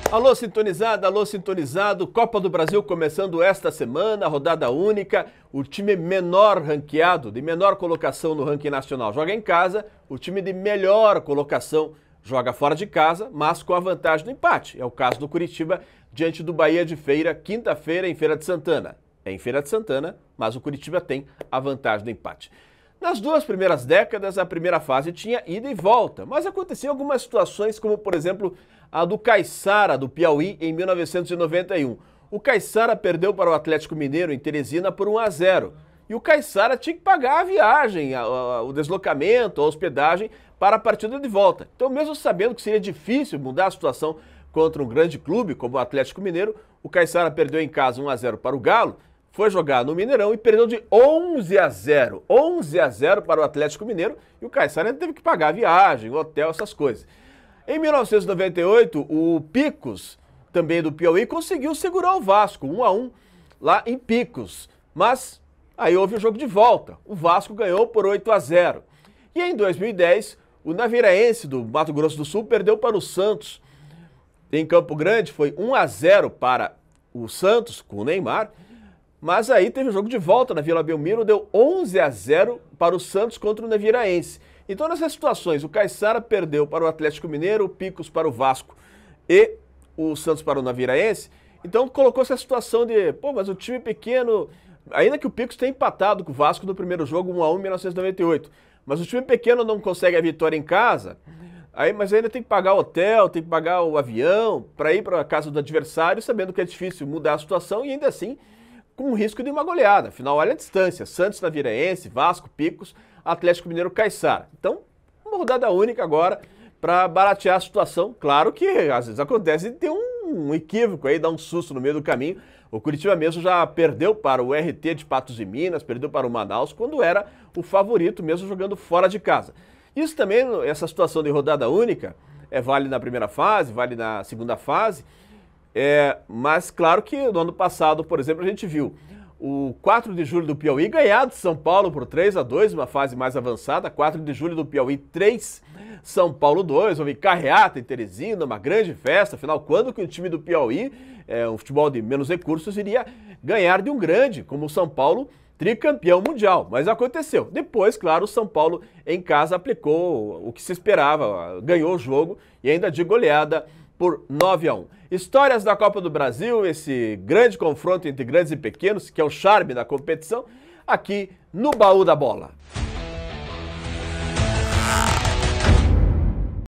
Alô sintonizado, Copa do Brasil começando esta semana, rodada única, o time menor ranqueado, de menor colocação no ranking nacional joga em casa, o time de melhor colocação joga fora de casa, mas com a vantagem do empate. É o caso do Curitiba diante do Bahia de Feira, quinta-feira em Feira de Santana. É em Feira de Santana, mas o Curitiba tem a vantagem do empate. Nas duas primeiras décadas, a primeira fase tinha ida e volta, mas aconteciam algumas situações, como por exemplo a do Caiçara, do Piauí, em 1991. O Caiçara perdeu para o Atlético Mineiro em Teresina por 1-0. E o Caiçara tinha que pagar a viagem, o deslocamento, a hospedagem para a partida de volta. Então, mesmo sabendo que seria difícil mudar a situação contra um grande clube como o Atlético Mineiro, o Caiçara perdeu em casa 1-0 para o Galo, foi jogar no Mineirão e perdeu de 11-0. 11-0 para o Atlético Mineiro e o Caiçara teve que pagar a viagem, hotel, essas coisas. Em 1998, o Picos, também do Piauí, conseguiu segurar o Vasco, 1-1, lá em Picos. Mas aí houve o jogo de volta. O Vasco ganhou por 8-0. E em 2010, o Naviraense do Mato Grosso do Sul perdeu para o Santos. Em Campo Grande foi 1-0 para o Santos, com o Neymar. Mas aí teve o jogo de volta na Vila Belmiro, deu 11-0 para o Santos contra o Naviraense. Então, nessas situações, o Caiçara perdeu para o Atlético Mineiro, o Picos para o Vasco e o Santos para o Naviraense. Então, colocou essa situação de, mas o time pequeno, ainda que o Picos tenha empatado com o Vasco no primeiro jogo, 1-1 em 1998, mas o time pequeno não consegue a vitória em casa, mas ainda tem que pagar o hotel, tem que pagar o avião para ir para a casa do adversário, sabendo que é difícil mudar a situação e ainda assim com o risco de uma goleada. Afinal, olha a distância, Santos, Naviraense, Vasco, Picos, Atlético Mineiro, Caiçara. Então, uma rodada única agora para baratear a situação. Claro que às vezes acontece de ter um equívoco aí, dar um susto no meio do caminho. O Curitiba mesmo já perdeu para o RT de Patos de Minas, perdeu para o Manaus, quando era o favorito mesmo jogando fora de casa. Isso também, essa situação de rodada única, vale na primeira fase, vale na segunda fase, mas claro que no ano passado, por exemplo, a gente viu o 4 de julho do Piauí ganhar de São Paulo por 3-2, uma fase mais avançada. 4 de julho do Piauí 3, São Paulo 2, houve carreata em Teresina, uma grande festa. Afinal, quando que o time do Piauí, um futebol de menos recursos, iria ganhar de um grande, como o São Paulo, tricampeão mundial? Mas aconteceu. Depois, claro, o São Paulo em casa aplicou o que se esperava, ganhou o jogo e ainda de goleada por 9-1. Histórias da Copa do Brasil, esse grande confronto entre grandes e pequenos, que é o charme da competição, aqui no Baú da Bola.